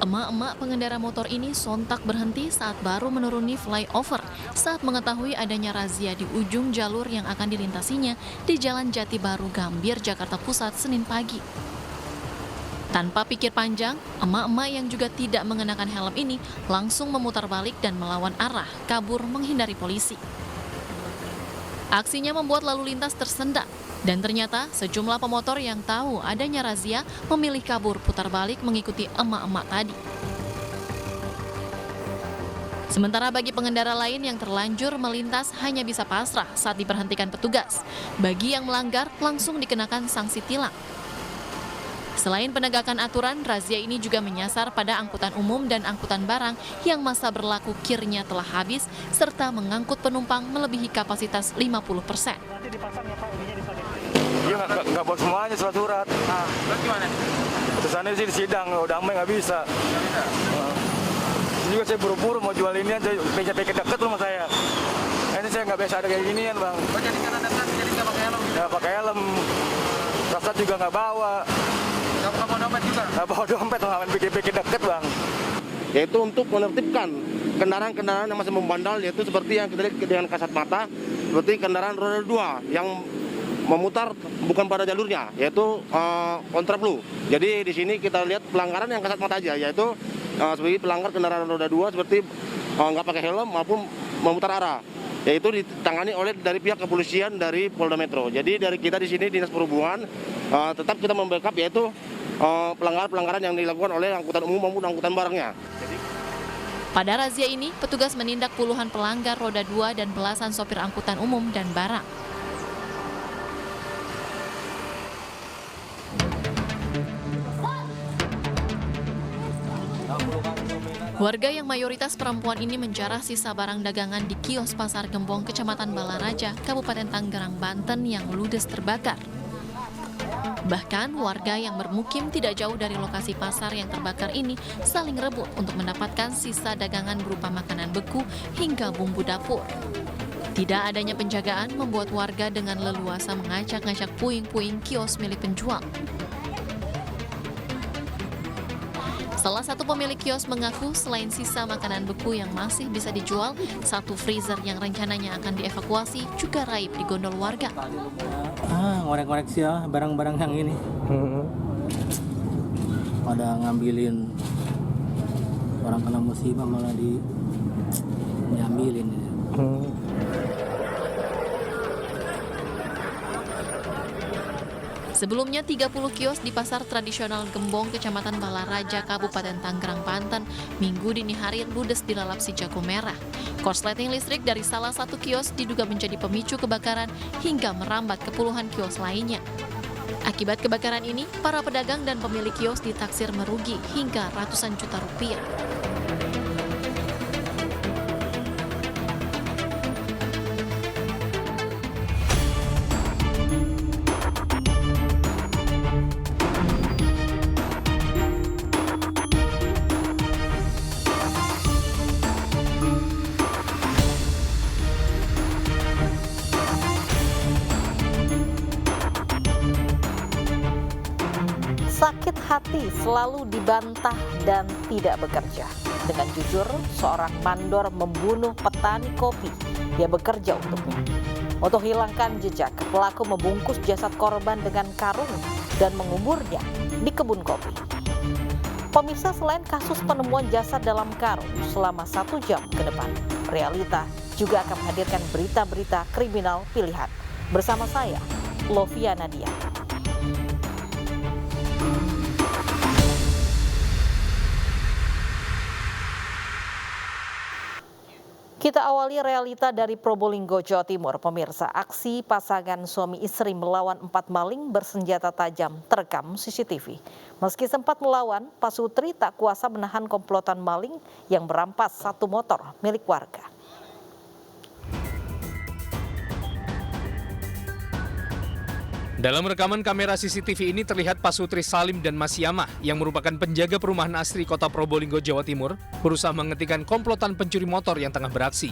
Emak-emak pengendara motor ini sontak berhenti saat baru menuruni flyover saat mengetahui adanya razia di ujung jalur yang akan dilintasinya di Jalan Jati Baru Gambir, Jakarta Pusat, Senin pagi. Tanpa pikir panjang, emak-emak yang juga tidak mengenakan helm ini langsung memutar balik dan melawan arah, kabur menghindari polisi. Aksinya membuat lalu lintas tersendat, dan ternyata sejumlah pemotor yang tahu adanya razia memilih kabur putar balik mengikuti emak-emak tadi. Sementara bagi pengendara lain yang terlanjur melintas hanya bisa pasrah saat diperhentikan petugas. Bagi yang melanggar langsung dikenakan sanksi tilang. Selain penegakan aturan, razia ini juga menyasar pada angkutan umum dan angkutan barang yang masa berlaku kirnya telah habis, serta mengangkut penumpang melebihi kapasitas 50%. Iya, nggak buat semuanya surat-surat. Terus gimana? Putusannya sih di sidang, udah damai nggak bisa. Ini juga saya buru-buru mau jual ini aja, PJP deket rumah saya. Ini saya nggak biasa ada kayak ginian, Bang. Oh, jadi karena dekat, jadi nggak pakai helm? Nggak pakai helm, rasat juga nggak bawa. Nggak bawa dompet juga? Nggak bawa dompet, ngapain PJP deket, Bang. Yaitu untuk menertibkan kendaraan-kendaraan yang masih membandel, yaitu seperti yang kita lihat dengan kasat mata, seperti kendaraan roda 2 yang memutar bukan pada jalurnya, yaitu kontraflow. Jadi di sini kita lihat pelanggaran yang kasat mata aja, yaitu sebagai pelanggar kendaraan roda 2 seperti nggak pakai helm maupun memutar arah, yaitu ditangani oleh dari pihak kepolisian dari Polda Metro. Jadi dari kita di sini Dinas Perhubungan tetap kita membackup yaitu pelanggaran-pelanggaran yang dilakukan oleh angkutan umum maupun angkutan barangnya. Pada razia ini, petugas menindak puluhan pelanggar roda 2 dan belasan sopir angkutan umum dan barang. Warga yang mayoritas perempuan ini menjarah sisa barang dagangan di kios Pasar Gembong, Kecamatan Balaraja, Kabupaten Tangerang, Banten yang ludes terbakar. Bahkan warga yang bermukim tidak jauh dari lokasi pasar yang terbakar ini saling rebut untuk mendapatkan sisa dagangan berupa makanan beku hingga bumbu dapur. Tidak adanya penjagaan membuat warga dengan leluasa mengacak-ngacak puing-puing kios milik penjual. Salah satu pemilik kios mengaku selain sisa makanan beku yang masih bisa dijual, satu freezer yang rencananya akan dievakuasi juga raib di gondol warga. Ngorek-ngorek sih ya, barang-barang yang ini. Pada ngambilin orang kena musibah malah diambilin. Sebelumnya 30 kios di pasar tradisional Gembong, Kecamatan Balaraja, Kabupaten Tangerang, Banten, Minggu dini hari ludes dilalap si jago merah. Korsleting listrik dari salah satu kios diduga menjadi pemicu kebakaran hingga merambat ke puluhan kios lainnya. Akibat kebakaran ini, para pedagang dan pemilik kios ditaksir merugi hingga ratusan juta rupiah. Sakit hati selalu dibantah dan tidak bekerja. Dengan jujur, seorang mandor membunuh petani kopi yang bekerja untuknya. Untuk hilangkan jejak, pelaku membungkus jasad korban dengan karung dan menguburnya di kebun kopi. Pemirsa, selain kasus penemuan jasad dalam karung selama 1 jam ke depan, Realita juga akan menghadirkan berita-berita kriminal pilihan. Bersama saya, Lovia Nadia. Kita awali realita dari Probolinggo, Jawa Timur. Pemirsa, aksi pasangan suami istri melawan 4 maling bersenjata tajam terekam CCTV. Meski sempat melawan, Pak Sutri tak kuasa menahan komplotan maling yang merampas 1 motor milik warga. Dalam rekaman kamera CCTV ini terlihat Pak Sutri Salim dan Mas Yamah yang merupakan penjaga perumahan asri Kota Probolinggo, Jawa Timur, berusaha menghentikan komplotan pencuri motor yang tengah beraksi.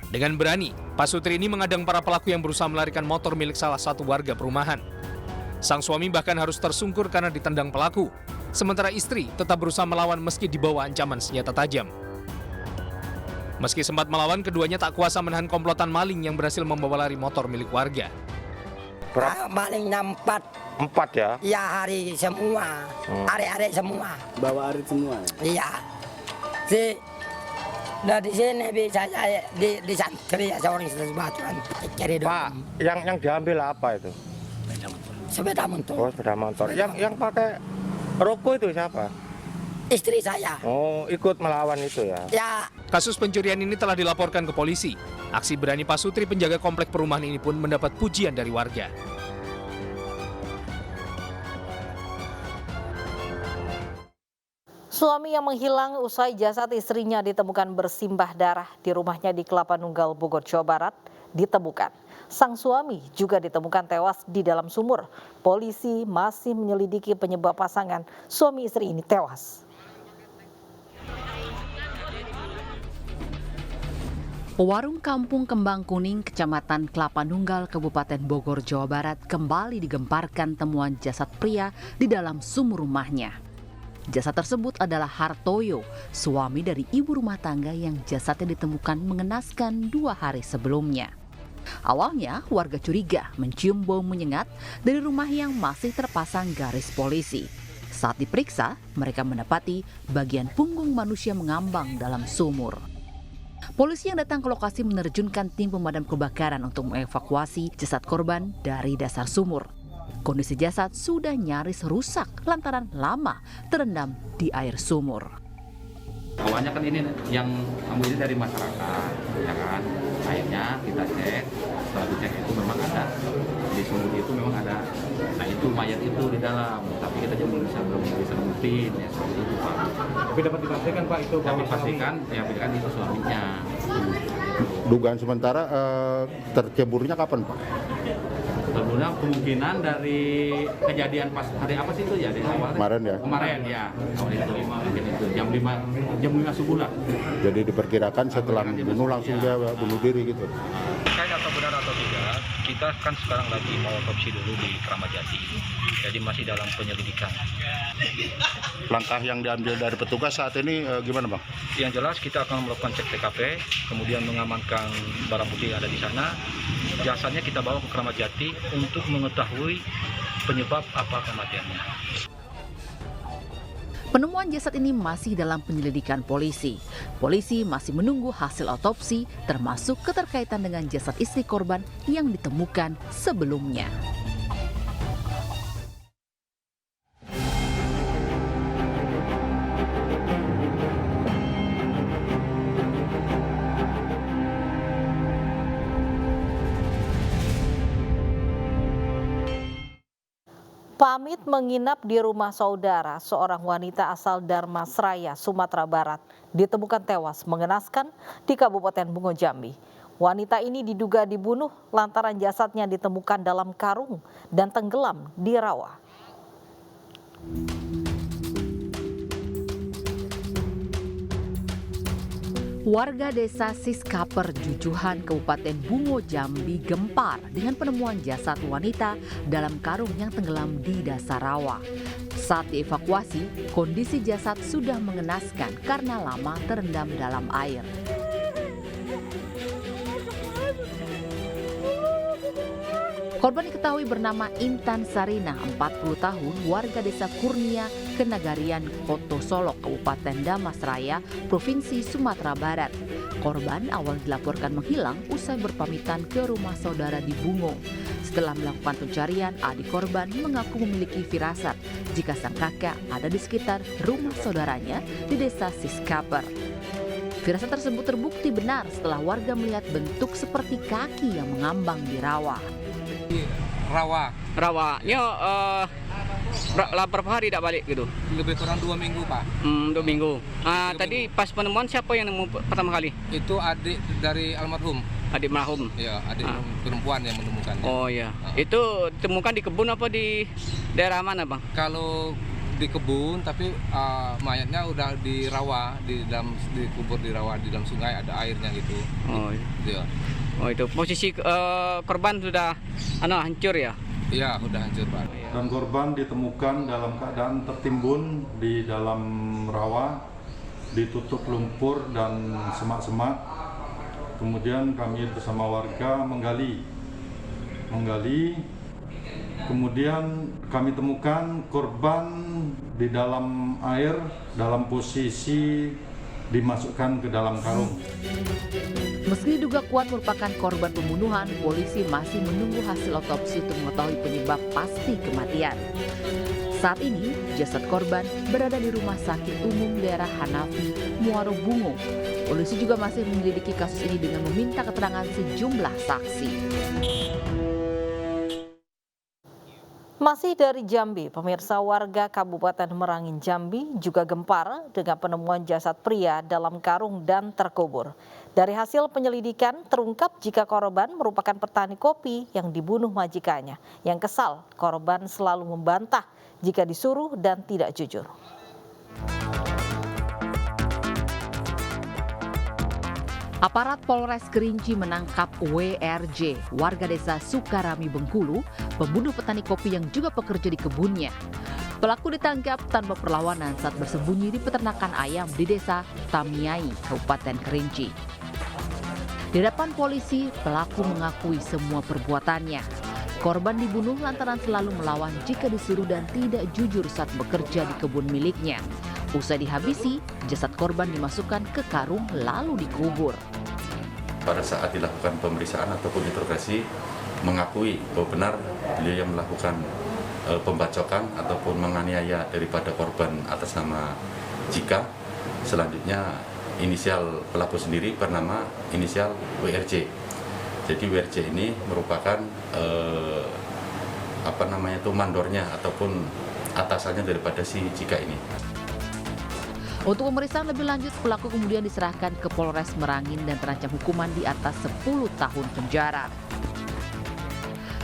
Dengan berani, Pak Sutri ini mengadang para pelaku yang berusaha melarikan motor milik salah satu warga perumahan. Sang suami bahkan harus tersungkur karena ditendang pelaku. sementara istri tetap berusaha melawan meski dibawa ancaman senjata tajam. Meski sempat melawan, keduanya tak kuasa menahan komplotan maling yang berhasil membawa lari motor milik warga. Malingnya 4. 4 ya? Iya, hari semua. Hari-hari semua. Bawa arit semua. Iya. Nah di sini bisa saya di santri ya seorang sebatuan. Cari Pak, yang diambil apa itu? sepeda motor. Oh, sepeda motor. Yang pakai rokok itu siapa? Istri saya. Oh, ikut melawan itu ya? Ya. Kasus pencurian ini telah dilaporkan ke polisi. Aksi berani Pak Sutri, penjaga komplek perumahan ini pun mendapat pujian dari warga. Suami yang menghilang usai jasad istrinya ditemukan bersimbah darah di rumahnya di Kelapa Nunggal, Bogor, Jawa Barat, ditemukan. Sang suami juga ditemukan tewas di dalam sumur. Polisi masih menyelidiki penyebab pasangan suami istri ini tewas. Warung Kampung Kembang Kuning, Kecamatan Kelapa Nunggal, Kabupaten Bogor, Jawa Barat kembali digemparkan temuan jasad pria di dalam sumur rumahnya. Jasad tersebut adalah Hartoyo, suami dari ibu rumah tangga yang jasadnya ditemukan mengenaskan 2 hari sebelumnya. Awalnya warga curiga mencium bau menyengat dari rumah yang masih terpasang garis polisi. Saat diperiksa, mereka mendapati bagian punggung manusia mengambang dalam sumur. Polisi yang datang ke lokasi menerjunkan tim pemadam kebakaran untuk mengevakuasi jasad korban dari dasar sumur. Kondisi jasad sudah nyaris rusak lantaran lama terendam di air sumur. Awalnya kan ini yang kamu ini dari masyarakat, ya kan? Akhirnya kita cek, setelah dicek itu memang ada di sumur itu memang ada. Nah itu mayat itu di dalam, tapi kita belum bisa buktiin ya seperti itu Pak. Tapi dapat dipastikan Pak itu. Kami pastikan, ya kan itu suaminya. Dugaan sementara terceburnya kapan Pak? Sebenarnya kemungkinan dari kejadian pas hari apa sih itu ya di awal? Kemarin ya? Kemarin ya, awal itu mungkin itu jam 5 subuh lah. Jadi diperkirakan setelah bunuh langsung dia bunuh diri gitu? Terkait atau benar atau tidak, kita kan sekarang lagi mau otopsi dulu di Kramat Jati, jadi masih dalam penyelidikan. Langkah yang diambil dari petugas saat ini gimana Bang? Yang jelas kita akan melakukan cek TKP, kemudian mengamankan barang bukti yang ada di sana. Jasadnya kita bawa ke Kramat Jati untuk mengetahui penyebab apa kematiannya. Penemuan jasad ini masih dalam penyelidikan polisi. Polisi masih menunggu hasil otopsi termasuk keterkaitan dengan jasad istri korban yang ditemukan sebelumnya. Pamit menginap di rumah saudara, seorang wanita asal Dharmasraya, Sumatera Barat, ditemukan tewas mengenaskan di Kabupaten Bungo Jambi. Wanita ini diduga dibunuh lantaran jasadnya ditemukan dalam karung dan tenggelam di rawa. Warga desa Siskaper, Jujuhan, Kabupaten Bungo Jambi gempar dengan penemuan jasad wanita dalam karung yang tenggelam di dasar rawa. Saat dievakuasi, kondisi jasad sudah mengenaskan karena lama terendam dalam air. Korban diketahui bernama Intan Sarina, 40 tahun, warga desa Kurnia, Kenagarian, Koto Solok, Kabupaten Dharmasraya, Provinsi Sumatera Barat. Korban awal dilaporkan menghilang usai berpamitan ke rumah saudara di Bungo. Setelah melakukan pencarian, adik korban mengaku memiliki firasat jika sang kakak ada di sekitar rumah saudaranya di desa Siskaper. Firasat tersebut terbukti benar setelah warga melihat bentuk seperti kaki yang mengambang di rawa. Rawanya berapa hari tidak balik gitu? Lebih kurang 2 minggu Pak. 2 minggu. Tadi pas penemuan siapa yang nemu pertama kali? Itu adik dari almarhum. Adik marhum. Ya, adik perempuan yang menemukannya. Oh iya. Itu ditemukan di kebun apa di daerah mana Bang? Kalau di kebun, tapi mayatnya udah di rawa, dikubur di rawa, di dalam sungai ada airnya gitu. Oh iya. Iya. Oh itu posisi korban sudah hancur ya? Iya, udah hancur Pak. Dan korban ditemukan dalam keadaan tertimbun di dalam rawa, ditutup lumpur dan semak-semak. Kemudian kami bersama warga menggali. Kemudian kami temukan korban di dalam air dalam posisi dimasukkan ke dalam karung. Meski diduga kuat merupakan korban pembunuhan, polisi masih menunggu hasil otopsi untuk mengetahui penyebab pasti kematian. Saat ini, jasad korban berada di Rumah Sakit Umum Daerah Hanafi, Muaro Bungo. Polisi juga masih menyelidiki kasus ini dengan meminta keterangan sejumlah saksi. Masih dari Jambi, pemirsa, warga Kabupaten Merangin Jambi juga gempar dengan penemuan jasad pria dalam karung dan terkubur. Dari hasil penyelidikan terungkap jika korban merupakan petani kopi yang dibunuh majikannya. Yang kesal, korban selalu membantah jika disuruh dan tidak jujur. Aparat Polres Kerinci menangkap WRJ, warga desa Sukarami, Bengkulu, pembunuh petani kopi yang juga pekerja di kebunnya. Pelaku ditangkap tanpa perlawanan saat bersembunyi di peternakan ayam di desa Tamiai, Kabupaten Kerinci. Di hadapan polisi, pelaku mengakui semua perbuatannya. Korban dibunuh lantaran selalu melawan jika disuruh dan tidak jujur saat bekerja di kebun miliknya. Usai dihabisi, jasad korban dimasukkan ke karung lalu dikubur. Pada saat dilakukan pemeriksaan ataupun interogasi, mengakui bahwa benar beliau yang melakukan pembacokan ataupun menganiaya daripada korban atas nama Jika. Selanjutnya inisial pelaku sendiri bernama inisial WRJ. Jadi WRJ ini merupakan mandornya ataupun atasannya daripada si Jika ini. Untuk pemeriksaan lebih lanjut, pelaku kemudian diserahkan ke Polres Merangin dan terancam hukuman di atas 10 tahun penjara.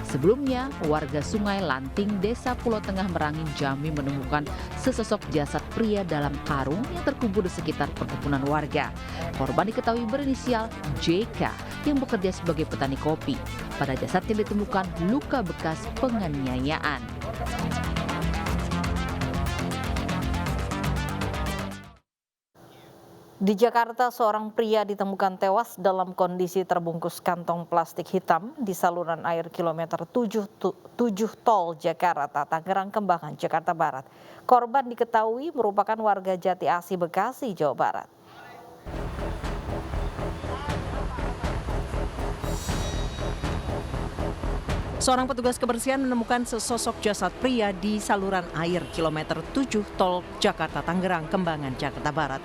Sebelumnya, warga Sungai Lanting, Desa Pulau Tengah, Merangin, Jambi menemukan sesosok jasad pria dalam karung yang terkubur di sekitar perkebunan warga. Korban diketahui berinisial JK yang bekerja sebagai petani kopi. Pada jasadnya ditemukan luka bekas penganiayaan. Di Jakarta, seorang pria ditemukan tewas dalam kondisi terbungkus kantong plastik hitam di saluran air kilometer 7 tol Jakarta, Tangerang, Kembangan, Jakarta Barat. Korban diketahui merupakan warga Jati Asih, Bekasi, Jawa Barat. Seorang petugas kebersihan menemukan sesosok jasad pria di saluran air kilometer 7 tol Jakarta Tangerang Kembangan Jakarta Barat.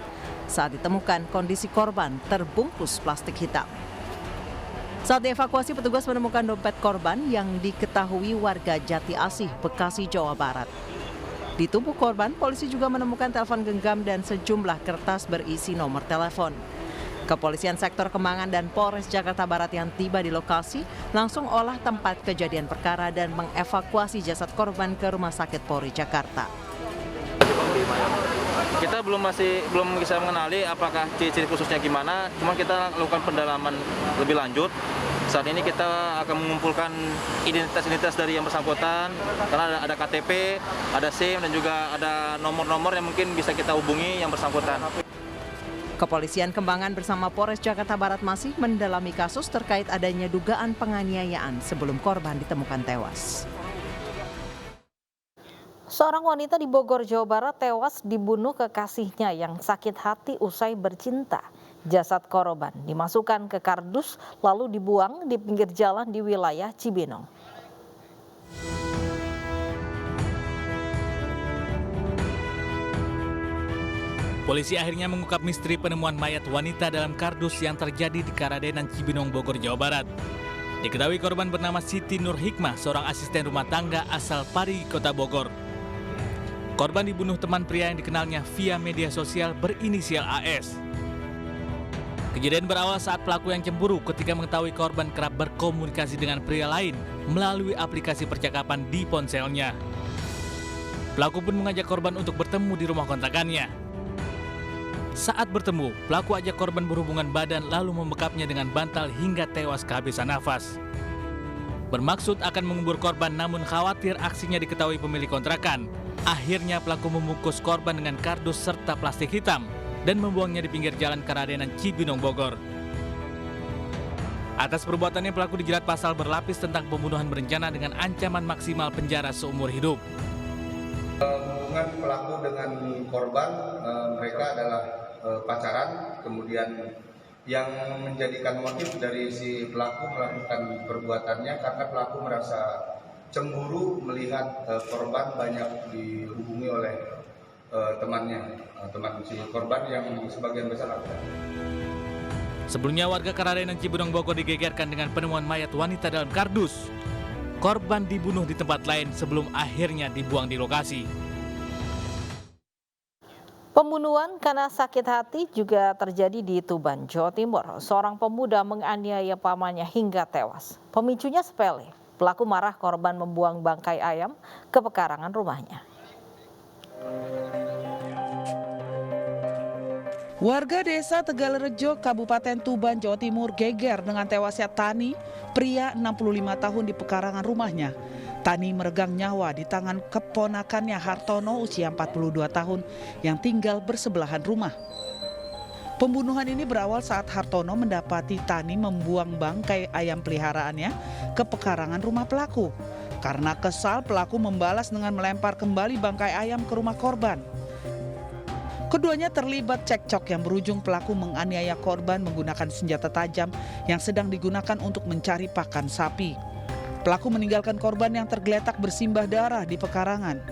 Saat ditemukan, kondisi korban terbungkus plastik hitam. Saat dievakuasi, petugas menemukan dompet korban yang diketahui warga Jati Asih, Bekasi, Jawa Barat. Di tubuh korban, polisi juga menemukan telepon genggam dan sejumlah kertas berisi nomor telepon. Kepolisian Sektor Kembangan dan Polres Jakarta Barat yang tiba di lokasi langsung olah tempat kejadian perkara dan mengevakuasi jasad korban ke Rumah Sakit Polri Jakarta. Kita belum bisa mengenali apakah ciri-ciri khususnya gimana, cuma kita lakukan pendalaman lebih lanjut. Saat ini kita akan mengumpulkan identitas dari yang bersangkutan, karena ada KTP, ada SIM, dan juga ada nomor-nomor yang mungkin bisa kita hubungi yang bersangkutan. Kepolisian Kembangan bersama Polres Jakarta Barat masih mendalami kasus terkait adanya dugaan penganiayaan sebelum korban ditemukan tewas. Seorang wanita di Bogor, Jawa Barat tewas dibunuh kekasihnya yang sakit hati usai bercinta. Jasad korban dimasukkan ke kardus lalu dibuang di pinggir jalan di wilayah Cibinong. Polisi akhirnya mengungkap misteri penemuan mayat wanita dalam kardus yang terjadi di Karadenan Cibinong, Bogor, Jawa Barat. Diketahui korban bernama Siti Nur Hikmah, seorang asisten rumah tangga asal Pari, Kota Bogor. Korban dibunuh teman pria yang dikenalnya via media sosial berinisial AS. Kejadian berawal saat pelaku yang cemburu ketika mengetahui korban kerap berkomunikasi dengan pria lain melalui aplikasi percakapan di ponselnya. Pelaku pun mengajak korban untuk bertemu di rumah kontrakannya. Saat bertemu, pelaku ajak korban berhubungan badan lalu membekapnya dengan bantal hingga tewas kehabisan nafas. bermaksud akan mengubur korban namun khawatir aksinya diketahui pemilik kontrakan. Akhirnya pelaku membungkus korban dengan kardus serta plastik hitam dan membuangnya di pinggir jalan Karadenan Cibinong, Bogor. Atas perbuatannya pelaku dijerat pasal berlapis tentang pembunuhan berencana dengan ancaman maksimal penjara seumur hidup. Hubungan pelaku dengan korban, mereka adalah pacaran, kemudian yang menjadikan motif dari si pelaku melakukan perbuatannya karena pelaku merasa cemburu melihat korban banyak dihubungi oleh temannya, teman si korban yang sebagian besar laki-laki. Sebelumnya warga Karadenan Cibinong, Bogor digegerkan dengan penemuan mayat wanita dalam kardus. Korban dibunuh di tempat lain sebelum akhirnya dibuang di lokasi. Pembunuhan karena sakit hati juga terjadi di Tuban, Jawa Timur. Seorang pemuda menganiaya pamannya hingga tewas. Pemicunya sepele. Pelaku marah korban membuang bangkai ayam ke pekarangan rumahnya. Warga desa Tegalrejo, Kabupaten Tuban, Jawa Timur geger dengan tewasnya Tani, pria 65 tahun di pekarangan rumahnya. Tani meregang nyawa di tangan keponakannya Hartono usia 42 tahun yang tinggal bersebelahan rumah. Pembunuhan ini berawal saat Hartono mendapati Tani membuang bangkai ayam peliharaannya ke pekarangan rumah pelaku. Karena kesal, pelaku membalas dengan melempar kembali bangkai ayam ke rumah korban. Keduanya terlibat cekcok yang berujung pelaku menganiaya korban menggunakan senjata tajam yang sedang digunakan untuk mencari pakan sapi. Pelaku meninggalkan korban yang tergeletak bersimbah darah di pekarangan.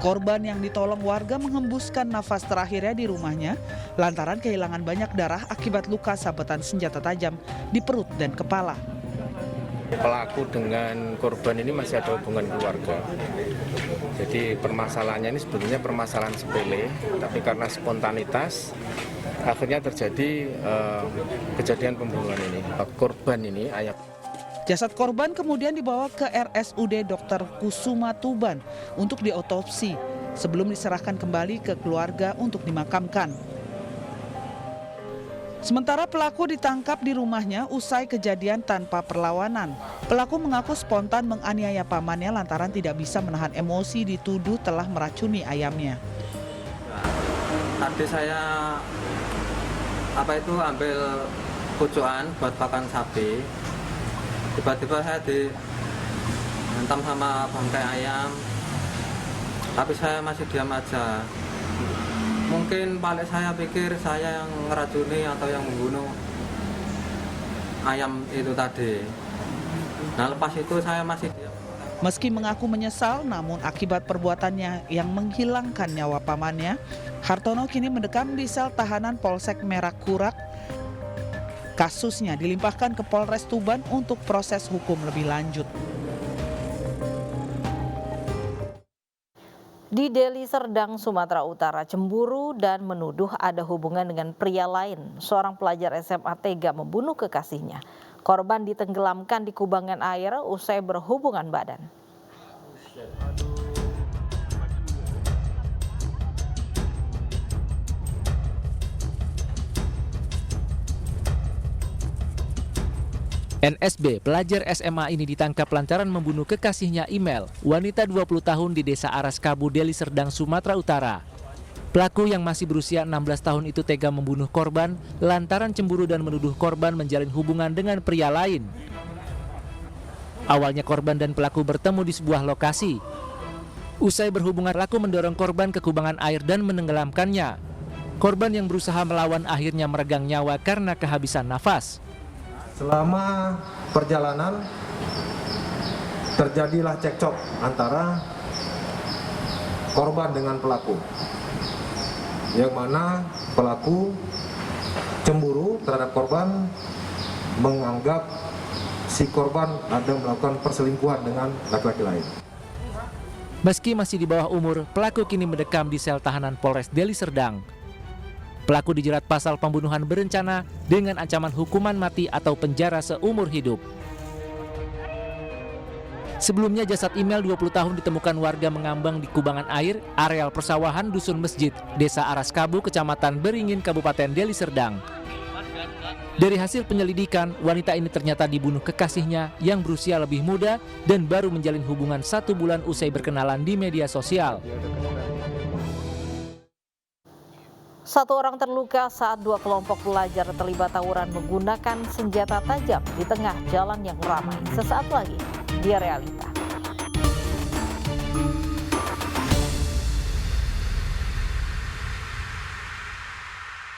Korban yang ditolong warga menghembuskan nafas terakhirnya di rumahnya lantaran kehilangan banyak darah akibat luka sabetan senjata tajam di perut dan kepala. Pelaku dengan korban ini masih ada hubungan keluarga. Jadi permasalahannya ini sebetulnya permasalahan sepele, tapi karena spontanitas akhirnya terjadi kejadian pembunuhan ini. Korban ini ayam. Jasad korban kemudian dibawa ke RSUD Dr. Kusuma Tuban untuk diotopsi sebelum diserahkan kembali ke keluarga untuk dimakamkan. Sementara pelaku ditangkap di rumahnya usai kejadian tanpa perlawanan. Pelaku mengaku spontan menganiaya pamannya lantaran tidak bisa menahan emosi dituduh telah meracuni ayamnya. Tadi saya ambil pucukan buat pakan sapi. Tiba-tiba saya dihantam sama bangkai ayam. Tapi saya masih diam aja. Mungkin balik saya pikir saya yang ngeracuni atau yang membunuh ayam itu tadi. Nah lepas itu saya masih diam. Meski mengaku menyesal, namun akibat perbuatannya yang menghilangkan nyawa pamannya, Hartono kini mendekam di sel tahanan Polsek Merak Kurak. Kasusnya dilimpahkan ke Polres Tuban untuk proses hukum lebih lanjut. Di Deli Serdang, Sumatera Utara, cemburu dan menuduh ada hubungan dengan pria lain. Seorang pelajar SMA tega membunuh kekasihnya. Korban ditenggelamkan di kubangan air usai berhubungan badan. NSB, pelajar SMA ini ditangkap lantaran membunuh kekasihnya Imel, wanita 20 tahun di Desa Araskabu, Deli Serdang, Sumatera Utara. Pelaku yang masih berusia 16 tahun itu tega membunuh korban lantaran cemburu dan menuduh korban menjalin hubungan dengan pria lain. Awalnya korban dan pelaku bertemu di sebuah lokasi. Usai berhubungan, pelaku mendorong korban ke kubangan air dan menenggelamkannya. Korban yang berusaha melawan akhirnya meregang nyawa karena kehabisan nafas. Selama perjalanan terjadilah cekcok antara korban dengan pelaku, yang mana pelaku cemburu terhadap korban, menganggap si korban ada melakukan perselingkuhan dengan laki-laki lain. Meski masih di bawah umur, pelaku kini mendekam di sel tahanan Polres Deli Serdang. Pelaku dijerat pasal pembunuhan berencana dengan ancaman hukuman mati atau penjara seumur hidup. Sebelumnya jasad Imel 20 tahun ditemukan warga mengambang di kubangan air, areal persawahan Dusun Masjid, Desa Araskabu, Kecamatan Beringin, Kabupaten Deli Serdang. Dari hasil penyelidikan, wanita ini ternyata dibunuh kekasihnya yang berusia lebih muda dan baru menjalin hubungan 1 bulan usai berkenalan di media sosial. 1 orang terluka saat 2 kelompok pelajar terlibat tawuran menggunakan senjata tajam di tengah jalan yang ramai. Sesaat lagi, di Realita.